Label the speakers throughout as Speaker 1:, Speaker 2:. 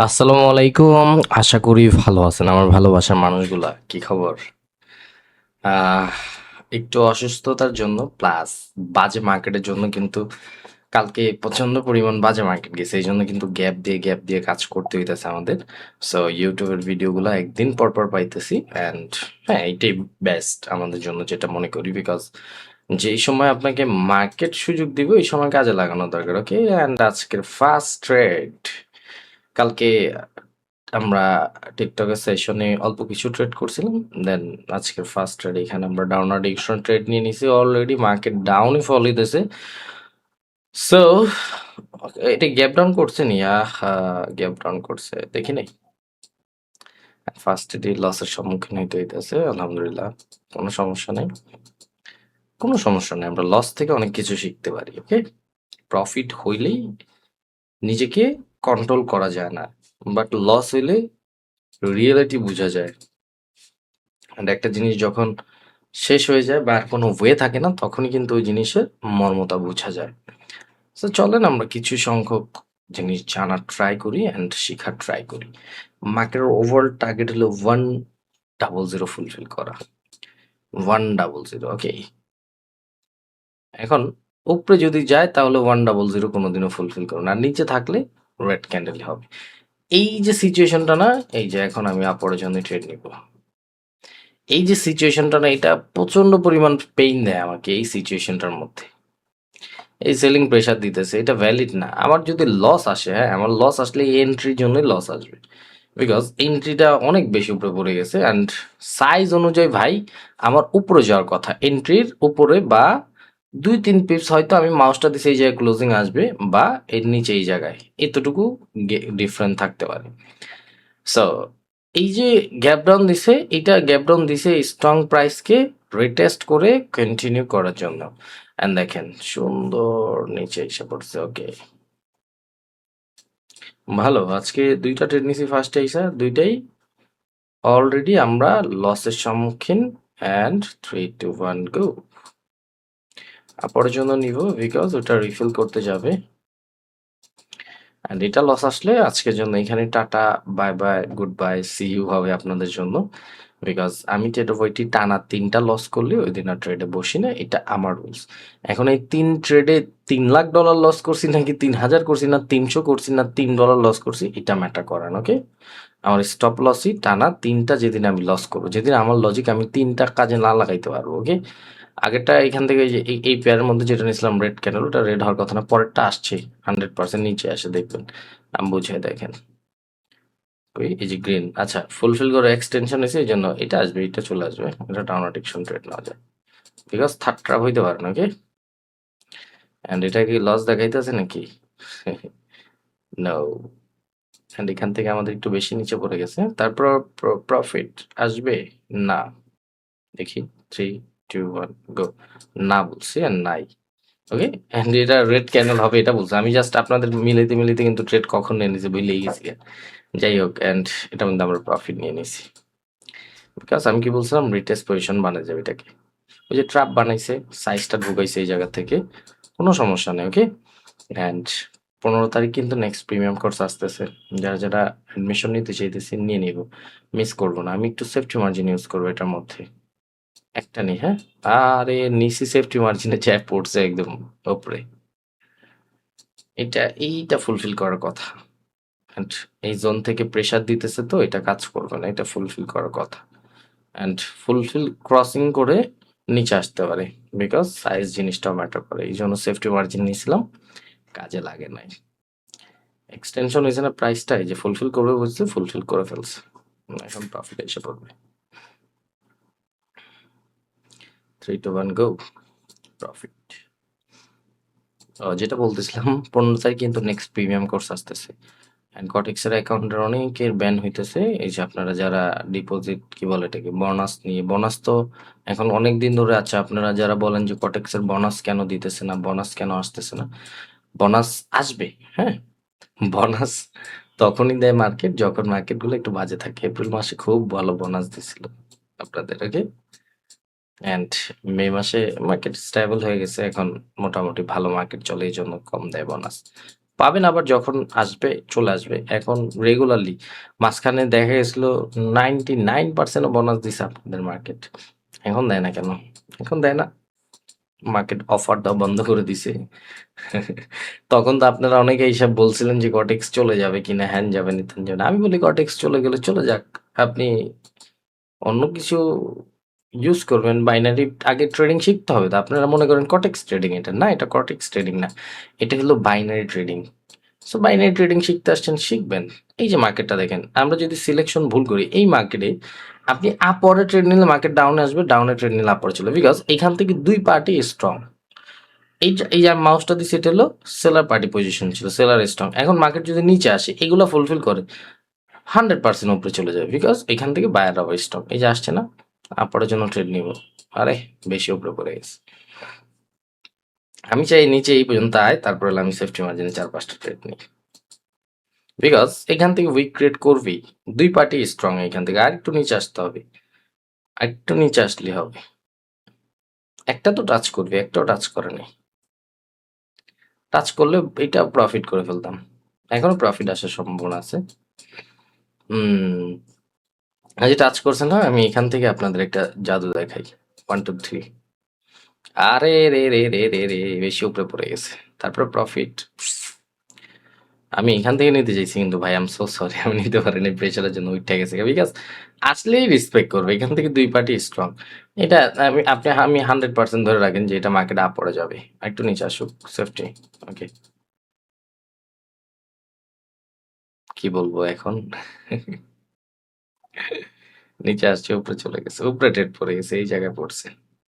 Speaker 1: আসসালামু আলাইকুম। আশা করি ভালো আছেন আমার ভালোবাসার মানুষগুলা। কি খবর? আহ একটু অসুস্থতার জন্য প্লাস বাজে মার্কেটের জন্য কিন্তু কালকে প্রচন্ড পরিমাণ বাজে মার্কেট গেছে, এই জন্য কিন্তু গ্যাপ দিয়ে কাজ করতে হইতেছে আমাদের। সো ইউটিউবের ভিডিওগুলো একদিন পর পর পাইতেছি অ্যান্ড হ্যাঁ, এইটাই বেস্ট আমাদের জন্য যেটা মনে করি, বিকজ যেই সময় আপনাকে মার্কেট সুযোগ দিব এই সময় কাজে লাগানো দরকার। ওকে, অ্যান্ড আজকের ফার্স্ট ট্রেড কালকে আমরা টিকটকের সেশনে অল্প কিছু ট্রেড করছিলাম, দেন আজকের ফার্স্ট ট্রেড এখানে আমরা ডাউনার ডিরেকশন ট্রেড নিয়ে নিছি। অলরেডি মার্কেট ডাউনই ফল হইতেছে। সো এটা গ্যাপ ডাউন করছে নি? গ্যাপ ডাউন করছে দেখি নাই। ফার্স্ট ডে লসের সম্মুখীন হইতে হইতেছে, আলহামদুলিল্লাহ কোনো সমস্যা নেই। কোনো সমস্যা নেই, আমরা লস থেকে অনেক কিছু শিখতে পারি। ওকে, প্রফিট হইলেই নিজেকে কন্ট্রোল করা যায় না, বাট লস হইলে রিয়েলিটি বোঝা যায়। And একটা জিনিস যখন শেষ হয়ে যায় বা আর কোনো ওয়ে থাকে না, তখনই কিন্তু ওই জিনিসের মর্মতা বোঝা যায়। তো চলেন আমরা কিছু সংখ্যক জিনিস জানার ট্রাই করি অ্যান্ড শেখার ট্রাই করি। মার্কেটের ওভারঅল টার্গেট হলো 100 ফুলফিল করা। 100, ওকে। এখন উপরে যদি যায় তাহলে 100 কোনোদিনও ফুলফিল করো না, আর নিচে থাকলে রেড ক্যান্ডেল হবে। এই যে সিচুয়েশনটা না, এই যে এখন আমি আপরের জন্য ট্রেড নিব, এই যে সিচুয়েশনটা না, এটা প্রচন্ড পরিমাণ পেইন দেয় আমাকে এই সিচুয়েশনটার মধ্যে। এই সেলিং প্রেশার দিতেছে, এটা ভ্যালিড না। আমার যদি লস আসে, হ্যাঁ আমার লস আসলে এই এন্ট্রির জন্যই লস আসবে, বিকজ এন্ট্রিটা অনেক বেশি উপরে পড়ে গেছে অ্যান্ড সাইজ অনুযায়ী ভাই আমার উপরে যাওয়ার কথা, এন্ট্রির উপরে বা 2-3 পিপস হয়তো আমি মাউসটা দিছি এই জায়গায় ক্লোজিং আসবে, বা এর নিচে এই জায়গায় এতটুকু ডিফারেন্ট থাকতে পারে। সো এই যে গ্যাপ ডাউন দিছে, এটা গ্যাপ ডাউন দিছে স্ট্রং প্রাইসকে রিটেস্ট করে কন্টিনিউ করার জন্য। এন্ড দেখেন সুন্দর নিচে এসে পড়ছে। ওকে, ভালো। আজকে দুইটা ট্রেড নিছি, ফার্স্টে এসে দুইটাই অলরেডি আমরা লসের সম্মুখীন। অ্যান্ড 3 2 1 গো। পরের জন্য নিব বিকজ ওটা রিফিল করতে যাবে। অ্যান্ড এটা লস আসলে আজকের জন্য এখানে tata, bye bye, good bye, see you হবে আপনাদের জন্য। বিকজ আমি ট্রেড অফ ওইটি টানা 3টা লস করলে ওই দিন আর ট্রেডে বসি না, এটা আমার রুলস। এখন এই 3 ট্রেডে $3 লাখ লস করছি নাকি 3,000 করছি না 300 করছি না $3 লস করছি, এটা ম্যাটার করে না। ওকে, আমার স্টপ লসই টানা 3টা যেদিন আমি লস করবো, যেদিন আমার লজিক আমি 3টা কাজে না লাগাইতে পারবো। ওকে, আগেরটা এখান থেকে এই যে এই পেয়ারের মধ্যে যেটা নিয়েছিলাম রেড ক্যান্ডেল, ওটা রেড হওয়ার কথা না, পরেরটা আসছে 100% নিচে আসে, দেখবেন। আমি বুঝে দেখেন ওই এই যে গ্রিন, আচ্ছা ফুলফিল করে এক্সটেনশন হয়েছে, এই জন্য এটা আসবে, এটা চলে আসবে, এটা ডাউন অ্যাডিকশন ট্রেড নেওয়া যায় বিকজ থার্ড ট্রাপ হইতে পারে না। ওকে, অ্যান্ড এটা কি লস দেখাইতেছে নাকি? নো। অ্যান্ড এখান থেকে আমাদের একটু বেশি নিচে পড়ে গেছে, তারপর প্রফিট আসবে না। দেখি 3 2 1 গো। না বলছি আর নাই। ওকে, অ্যান্ড এটা রেড ক্যান্ডেল হবে এটা বলছে, আমি জাস্ট আপনাদের মিলাইতে মিলাইতে কিন্তু ট্রেড কখন নিয়ে নিয়েছি বুঝলেই গেছি। যাই হোক, অ্যান্ড এটা মধ্যে আমরা প্রফিট নিয়ে নিছি বিকজ আমি কি বলছিলাম, রিটেস্ট পজিশন বানায় যাবে এটাকে। ওই যে ট্র্যাপ বানাইছে, সাইজটা ঢুকাইছে এই জায়গা থেকে, কোনো সমস্যা নেই। ওকে, অ্যান্ড 15 তারিখ কিন্তু নেক্সট প্রিমিয়াম কোর্স আসতেছে, যারা যারা অ্যাডমিশন নিতে চাইতেছি নিয়ে নিব, মিস করবো না। আমি একটু সেফটি মার্জিন ইউজ করবো এটার মধ্যে, একটা নেই। হ্যাঁ, আরে নিচে সেফটি মার্জিনে চ্যাপ পড়ছে একদম উপরে, এইটা ফুলফিল করার কথা। অ্যান্ড এই জোন থেকে প্রেসার দিতেছে, তো এটা কাজ করবে না, এটা ফুলফিল করার কথা। অ্যান্ড ফুলফিল ক্রসিং করে নিচে আসতে পারে, বিকজ সাইজ জিনিসটাও ম্যাটার করে, এই জন্য সেফটি মার্জিন নিয়েছিলাম, কাজে লাগে নাই। এক্সটেনশন হয়েছে না প্রাইসটা, এই যে ফুলফিল করবে বুঝছে, ফুলফিল করে ফেলছে, এখন প্রফিট এসে পড়বে। 3 2 1 গো, প্রফিট। যেটা বলতেছিলাম, 15 তারিখ কিন্তু নেক্সট প্রিমিয়াম কোর্স আসতেছে অ্যান্ড কটেক্সের অ্যাকাউন্টের অনেকের ব্যান হইতেছে। এই যে আপনারা যারা ডিপোজিট কি বলে এটাকে বোনাস নিয়ে, বোনাস তো এখন অনেক দিন ধরে আছে, আপনারা যারা বলেন যে কটেক্সের বোনাস কেন দিতেছে না, বোনাস কেন আসতেছে না, বোনাস আসবে। হ্যাঁ, বোনাস তখনই দেয় মার্কেট যখন মার্কেটগুলো একটু বাজে থাকে। এপ্রিল মাসে খুব ভালো বোনাস দিছিল আপনাদের। ওকে, অ্যান্ড মে মাসে মার্কেট স্টেবল হয়ে গেছে, এখন মোটামুটি ভালো মার্কেট চলে, এই জন্য কম দেয় বোনাস। পাবেন আবার যখন আসবে চলে আসবে। এখন রেগুলারলি মাঝখানে দেখা গেছিল 99% বোনাস দিছে আপনাদের মার্কেট। এখন দেয় না কেন? এখন দেয় না। মার্কেট অফার দেওয়া বন্ধ করে দিছে। তখন তো আপনারা অনেকে এইসব বলছিলেন যে কটেক্স চলে যাবে কিনা, হ্যান যাবে না ত্যান যাবে না। আমি বলি কটেক্স চলে গেলে চলে যাক। আপনি অন্য কিছু ইউজ করবেন। বাইনারি আগে ট্রেডিং শিখতে হবে। তো আপনারা মনে করেন কটেক্স ট্রেডিং এটা। না, এটা কটেক্স ট্রেডিং না। এটা হলো binary trading. So binary trading শিখতে আসছেন, শিখবেন। এই যে মার্কেটটা দেখেন, আমরা যদি সিলেকশন ভুল করি এই মার্কেটে আপনি আপওয়ার্ডে ট্রেড নিলে মার্কেট ডাউনে আসবে, ডাউনে ট্রেড নিলে আপওয়ার্ডে চলে, বিকজ এখান থেকে দুই পার্টি স্ট্রং। এই যে মাউসটা দিচ্ছে এটা হলো সেলার পার্টি পজিশন ছিল, সেলার স্ট্রং। এখন মার্কেট যদি নিচে আসে এগুলো ফুলফিল করে 100% উপরে চলে যাবে, বিকজ এখান থেকে বায়ার আবার স্ট্রং। এই যে আসছে না, আপওয়ার্ডের জন্য ট্রেড নিব। আরে বেশি উপরে পড়ে গেছে। আমি চাই নিচে এই পর্যন্ত আয়, তারপরে আমি সেফটি মার্জিনে 4-5টা ট্রেড নিই, বিকজ এখান থেকে উইক ক্রিয়েট করবি। দুই পার্টি স্ট্রং, এখান থেকে আর একটু নিচে আসতে হবে, আর একটু নিচে আসলে হবে। একটা তো টাচ করবি, একটাও টাচ করে নাই। টাচ করলে এটা প্রফিট করে ফেলতাম, এখনো প্রফিট আসার সম্ভাবনা আছে। আজ টাচ করছে না, আমি এখান থেকে আপনাদের একটা জাদু দেখাই। 1 2 3। আরে রে রে রে রে রে, বেশি উপরে পড়ে গেছে, তারপর প্রফিট। আমি এখান থেকে নিতে চাইছি কিন্তু ভাই, আম সো সরি, আমি নিতে পারিনি প্রেশারের জন্য উঠে গেছে, বিকজ আসলেই রেসপেক্ট করবে। এখান থেকে দুই পার্টি স্ট্রং। এটা আমি 100% ধরে রাখেন যে এটা মার্কেট আপ পড়ে যাবে। একটু নিচে আসুক, সেফটি। ওকে, কি বলবো এখন? নিচে আসছে, উপরে চলে গেছে, উপরে ট্রেড পড়ে গেছে, এই জায়গায় পড়ছে।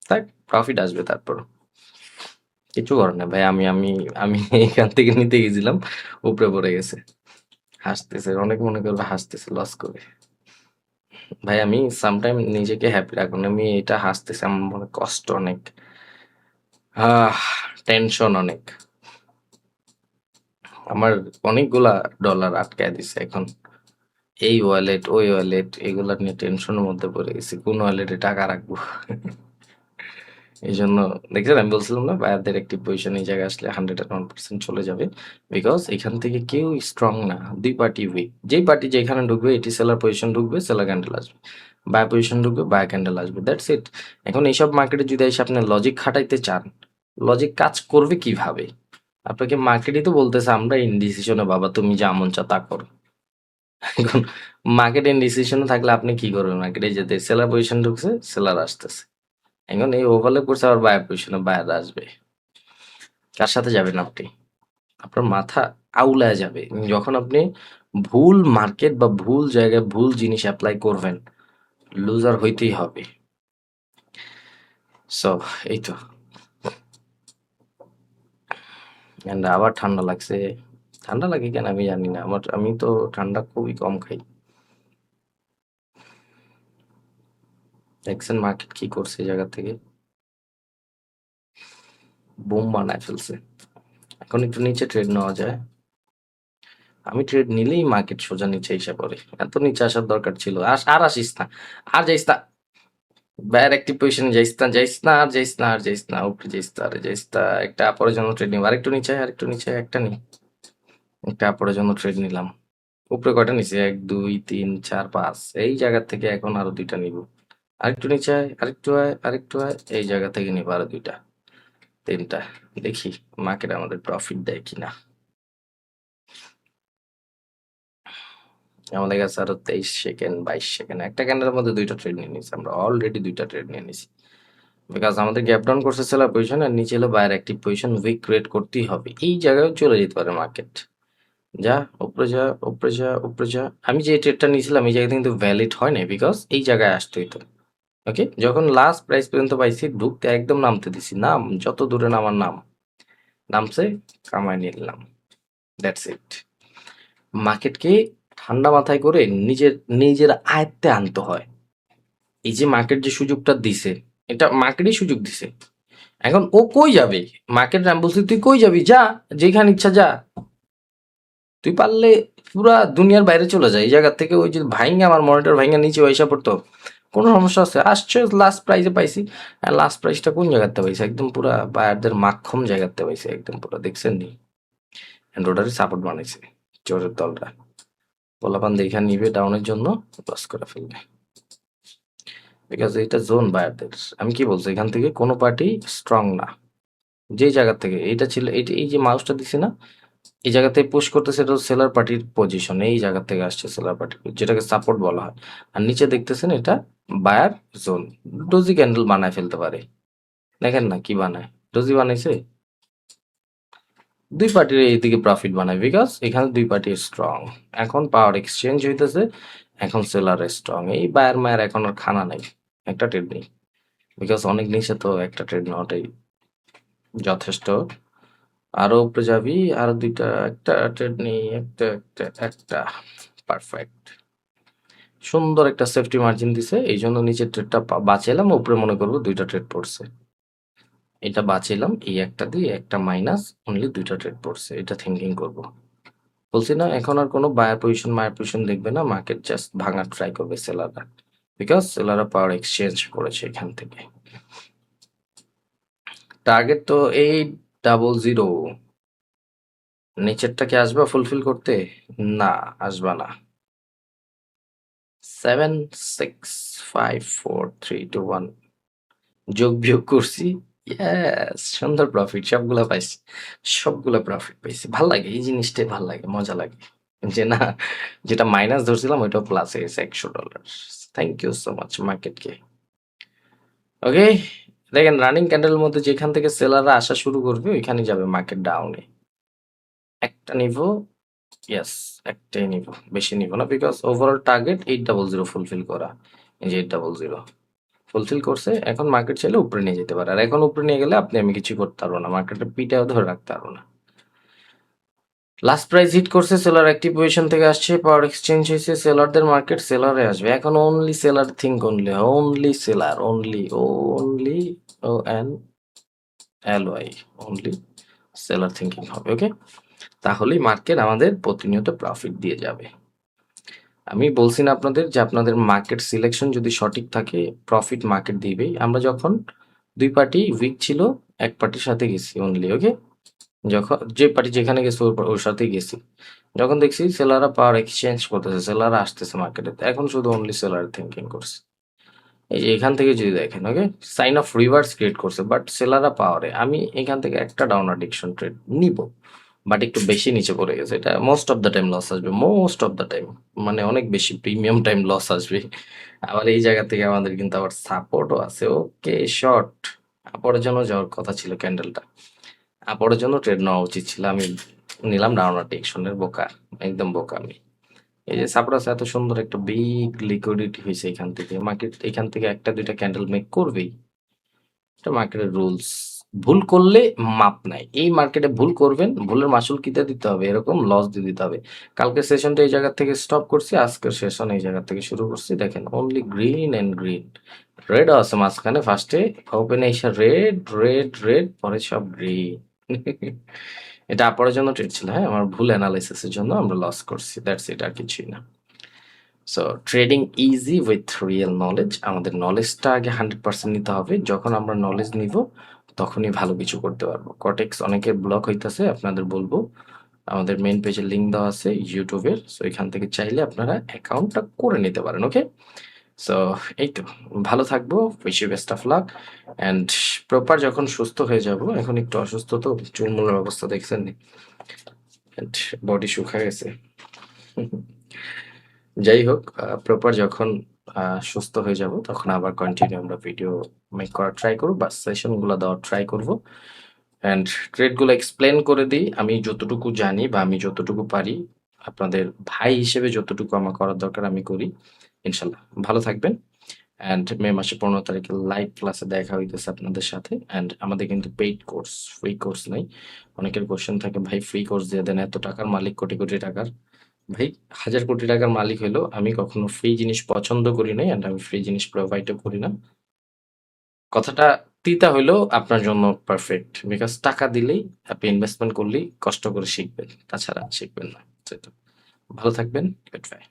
Speaker 1: তাই প্রফিট আসবে তারপর। কিছু করার না ভাই, আমি এখান থেকে নিতে গেছিলাম, উপরে পড়ে গেছে। হাসতেছে, অনেক মনে করবে হাসতেছে লস করে। ভাই আমি সামটাইম নিজেকে হ্যাপি রাখুন, আমি এটা হাসতেছি, আমার মনে কষ্ট অনেক, টেনশন অনেক। আমার অনেকগুলা ডলার আটকায় দিছে এখন। এই ওয়ালেট, ওই ওয়ালেট, এগুলা নিয়ে টেনশনের মধ্যে পড়ে গেছি, কোন ওয়ালেটে টাকা রাখবো। এই জন্য দেখছেন, আমি বলছিলাম না বায়ারদের একটি পজিশন এই জায়গায় আসলে 101% চলে যাবে, বিকজ এখান থেকে কেউ স্ট্রং না, দুই পার্টি উইক। যেই পার্টি যেখানে ঢুকবে এটি সেলার পজিশন ঢুকবে, সেলার ক্যান্ডেল আসবে। বাই পজিশন ঢুকবে, বাই ক্যান্ডেল আসবে, দ্যাটস ইট। এখন এইসব মার্কেটে যদি এসে আপনি লজিক খাটাইতে চান, লজিক কাজ করবে কিভাবে? আপনাকে মার্কেটই তো বলতেছে আমরা ইনডিসিশনে, বাবা তুমি যা মন চা তা করো। এখন মার্কেট ইনডিসিশনে থাকলে আপনি কি করবেন? মার্কেটে যেতে সেলার পজিশন ঢুকছে, সেলার আসতেছে। এখন এই ওভারল্যাপ করছে, আবার বায়ার পজিশনে বায়ার আসবে। কার সাথে যাবেন আপনি? আপনার মাথা আউলায় যাবে যখন আপনি ভুল মার্কেট বা ভুল জায়গায় ভুল জিনিস অ্যাপ্লাই করবেন। লুজার হইতেই হবে। সো এই তো। And আবার ঠান্ডা লাগছে। ঠান্ডা লাগে কেন আমি জানি না, আমি তো ঠান্ডা খুবই কম খাই। দেখছেন মার্কেট কি করছে এই জায়গা থেকে, বোম বানায় ফেলছে। এখন একটু নিচে ট্রেড নেওয়া যায়। আমি ট্রেড নিলেই মার্কেট সোজা নিচে এসে পড়ে, এত নিচে আসার দরকার ছিল। আর আসিস না, আর যাইস না, বায়ার একটিভ পজিশনে যাইস না, যাইস না, আর যাইস না, আর যাইস না, উপরে যাইস না, আরে যাইস না। একটা আপরের জন্য ট্রেড নিব, আরেকটু নিচে, আরেকটু নিচে, একটা নি, একটা আপরের জন্য ট্রেড নিলাম। উপরে কয়টা নিছি? 1 2 3 4 5, এই জায়গা থেকে এখন আরো দুইটা নিব। আরেকটু নিচে আয়, আরেকটু আয়, আরেকটু আয়, এই জায়গা থেকে নিব আরো দুইটা, তিনটা। দেখি মার্কেট আমাদের প্রফিট দেয় কিনা। আমাদের কাছে আরো 23 সেকেন্ড, 22 সেকেন্ড, একটা ক্যান্ডেলের মধ্যে দুইটা ট্রেড নিয়ে নিছি আমরা, অলরেডি দুইটা ট্রেড নিয়ে নিছি। বিকজ আমাদের গ্যাপ ডাউন করছে সেলার পজিশন, আর নিচে হলো buyer active position, weak create করতেই হবে। এই জায়গায় চলে যেতে পারে মার্কেট। যা, উপরে যা, উপরে যা, উপরে যা। আমি যে ট্রেডটা নিয়েছিলাম এই জায়গাতে কিন্তু ভ্যালিড হয় নাই, বিকজ এই জায়গায় আসতে হইতো। ওকে, যখন লাস্ট প্রাইস পর্যন্ত পাইছি, ঢুকতে একদম নামতে দিছি, নাম যত দূরে নামার নাম, নামছে, কামাই নিলাম, দ্যাটস ইট। মার্কেটকে ঠান্ডা মাথায় করে নিজের আয়ত্তে আনতে হয়। এই যে মার্কেট যে সুযোগটা দিছে, এটা মার্কেটই সুযোগ দিছে। এখন ও কই যাবে? মার্কেট আমি বলছি তুই কই যাবি, যা, যেখানে ইচ্ছা যা। তুই পারলে পুরা দুনিয়ার বাইরে চলে যায় এই জায়গা থেকে। ওই যে ভাইঙ্গা, আমার মনিটর ভাইঙ্গা নিচে পয়সা পড়তো, কোনো সমস্যা আছে? আসছে লাস্ট প্রাইজে পাইছি। আর লাস্ট প্রাইসটা কোন জায়গাতে পাইছি? একদম পুরা বায়ারদের মাক্ষম জায়গাতে পাইছি, একদম পুরা, দেখছেন নি? অ্যান্ড ওটারই সাপোর্ট বানাইছে চোরের দলটা। পোলাপান দেখা নিবে ডাউনের জন্য, লস করে ফেলবে। বিকজ এটা জোন বায়ারদের। আমি কি বলছি, এখান থেকে কোনো পার্টি স্ট্রং না। যেই জায়গা থেকে এইটা ছিল, এই যে মাউসটা দিছি না, এই জায়গা থেকে পুশ করতেছে, এটা সেলার পার্টির পজিশন। এই জায়গা থেকে আসছে সেলার পার্টি, যেটাকে সাপোর্ট বলা হয়। আর নিচে দেখতেছেন এটা বায়ার জোন। ডোজি ক্যান্ডেল বানায় ফেলতে পারে। দেখেন না কি বানায়, ডোজি বানাইছে। দুই পার্টির এইদিকে প্রফিট বানায়, বিকজ এখানে দুই পার্টি স্ট্রং। এখন পাওয়ার এক্সচেঞ্জ হইতেছে, এখন সেলার স্ট্রং। এই বায়ার মায়ের এখন আর খানা নাই, একটা ট্রেড নেই। বিকজ অনেক নিচে তো একটা ট্রেড নেওয়াটাই যথেষ্ট। আরো উপরে যাবি, আরো দুইটা, একটা ট্রেড নেই, একটা পারফেক্ট। সুন্দর একটা সেফটি মার্জিন দিছে, এই জন্য নিচের ট্রেডটা বাঁচাইলাম, উপরে মনে করবো দুইটা ট্রেড পড়ছে। এটা বাঁচাইলাম, এই একটা দিয়ে একটা মাইনাস, অনলি দুইটা ট্রেড পড়ছে। এটা থিঙ্কিং করব। বলছি না, এখন আর কোনো বায়ার পজিশন মায়ার পজিশন দেখবে না, মার্কেট জাস্ট ভাঙার ট্রাই করবে সেলাররা। বিকজ সেলাররা পাওয়ার এক্সচেঞ্জ করেছে এখান থেকে। টার্গেট তো 800। নিচেরটা কি আসবা ফুলফিল করতে? না, আসবা না। 7 6 5 4 3 2 1 যোগ বিয়োগ করছি। ইয়েস, সুন্দর প্রফিট, সবগুলা পাইছি, সবগুলা প্রফিট পাইছি। ভাল লাগে এই জিনিসটাই, ভাল লাগে, মজা লাগে যে না, যেটা মাইনাস ধরছিলাম ওইটাও প্লাস হয়ে গেছে $100। থ্যাংক ইউ সো মাচ মার্কেটকে। ওকে, দেখেন রানিং ক্যান্ডেলের মধ্যে যেখান থেকে সেলাররা আসা শুরু করবে ওইখানে যাবে মার্কেট ডাউনে। একটা নিব, ইয়েস, একটাই নিব, বেশি নিব না। বিকজ ওভারঅল টার্গেট 800 ফুলফিল করা। এই যে 800 ফুলফিল করছে, এখন মার্কেট চাইলে উপরে নিয়ে যেতে পারে। আর এখন উপরে নিয়ে গেলে আপনি আমি কিছু করতে পারবো না, মার্কেটের পিটাও ধরে রাখতে পারবো না। লাস্ট প্রাইস হিট করছে, সেলার অ্যাক্টিভ পজিশন থেকে আসছে, পাওয়ার এক্সচেঞ্জ হয়েছে, সেলারদের মার্কেট সেলারে আসবে। এখন only seller think, only seller, only O N L Y, only seller thinking হবে। ওকে, তাহলেই মার্কেট আমাদের প্রতিনিয়ত প্রফিট দিয়ে যাবে। আমি বলছি না আপনাদের যে আপনাদের মার্কেট সিলেকশন যদি সঠিক থাকে, প্রফিট মার্কেট দিবেই। আমরা যখন দুই পার্টি উইক ছিল, এক পার্টির সাথে গেছি অনলি। ওকে, যখন যে পার্টি যেখানে গেছে ওর সাথেই গেছি। যখন দেখছি সেলাররা পাওয়ার এক্সচেঞ্জ করতেছে, সেলাররা আসতেছে মার্কেটে, এখন শুধু অনলি সেলার থিঙ্কিং করছে। এই যে এখান থেকে যদি দেখেন, okay, sign of reverse create করছে, বাট সেলাররা পাওয়ারে। আমি এখান থেকে একটা ডাউন অ্যাডিকশন ট্রেড নিব, বাট একটু বেশি নিচে পড়ে গেছে। এটা most of the time loss আসবে, মোস্ট অফ দ্য টাইম, মানে অনেক বেশি প্রিমিয়াম টাইম লস আসবে। আবার এই জায়গা থেকে আমাদের কিন্তু আবার সাপোর্টও আছে। ওকে, শর্ট আপরের জন্য যাওয়ার কথা ছিল ক্যান্ডেলটা, আপরের জন্য ট্রেড নেওয়া উচিত ছিল। আমি নিলাম ডাউন অ্যাডিকশনের, বোকা, একদম বোকা আমি। এই যে সাপোর্ট আছে, এত সুন্দর একটা বিগ লিকুইডিটি হয়েছে এখান থেকে। মার্কেট এখান থেকে একটা দুইটা ক্যান্ডেল মেক করবেই, এটা মার্কেটের রুলস। ভুল করলে মাপ নাই। এই মার্কেটে ভুল করবেন, ভুলের মাসুল কিতে দিতে হবে, এরকম লস দিয়ে দিতে হবে। কালকে সেশনটা এই জায়গা থেকে স্টপ করছি, আজকের সেশন এই জায়গা থেকে শুরু করছি। দেখেন only green and green, red আছে মাঝখানে, ফার্স্টে ওপেন এসে রেড রেড রেড, পরে সব গ্রিন। এটা আপনার জন্য ট্রেড ছিল, হ্যাঁ, আমার ভুল অ্যানালাইসিসের জন্য আমরা লস করছি, দ্যাটস ইট, আর কিছুই না। So trading easy with real knowledge. আমাদের নলেজটা আগে 100% নিতে হবে। যখন আমরা নলেজ নিব তখনই ভালো কিছু করতে পারবো। কটেক্স অনেকের ব্লক হইতেছে, আপনাদের বলবো আমাদের মেইন পেজে লিঙ্ক দেওয়া আছে ইউটিউবের। সো এখান থেকে চাইলে আপনারা অ্যাকাউন্টটা করে নিতে পারেন। ওকে, সো এই তো, ভালো থাকবো, wish you best of luck. And proper যখন সুস্থ হয়ে যাব, এখন একটু অসুস্থ তো, চুলমুলের অবস্থা দেখছেন, অ্যান্ড বডি শুকায় গেছে। যাই হোক, প্রপার যখন সুস্থ হয়ে যাব তখন আবার কন্টিনিউ আমরা ভিডিও মেক করার ট্রাই করব, বা সেশনগুলো দেওয়ার ট্রাই করব। অ্যান্ড ট্রেডগুলো এক্সপ্লেন করে দিই আমি যতটুকু জানি বা আমি যতটুকু পারি। আপনাদের ভাই হিসেবে যতটুকু আমার করার দরকার আমি করি। ইনশাল্লাহ ভালো থাকবেন। অ্যান্ড মে মাসে 15 তারিখে লাইভ ক্লাসে দেখা হইতেছে আপনাদের সাথে। অ্যান্ড আমাদের কিন্তু পেইড কোর্স, ফ্রি কোর্স নেই। অনেকের কোশ্চেন থাকে, ভাই ফ্রি কোর্স দিয়ে দেন, এত টাকার মালিক, কোটি কোটি টাকার। ভাই, 1000 কোটি টাকার মালিক হইলেও আমি কখনো ফ্রি জিনিস পছন্দ করি নাই, অ্যান্ড আমি ফ্রি জিনিস প্রোভাইডও করি না। কথাটা তিতা হইলেও আপনার জন্য পারফেক্ট, বিকজ টাকা দিলেই আপনি ইনভেস্টমেন্ট করলেই কষ্ট করে শিখবেন, তাছাড়া শিখবেন না। ভালো থাকবেন, গুড বাই।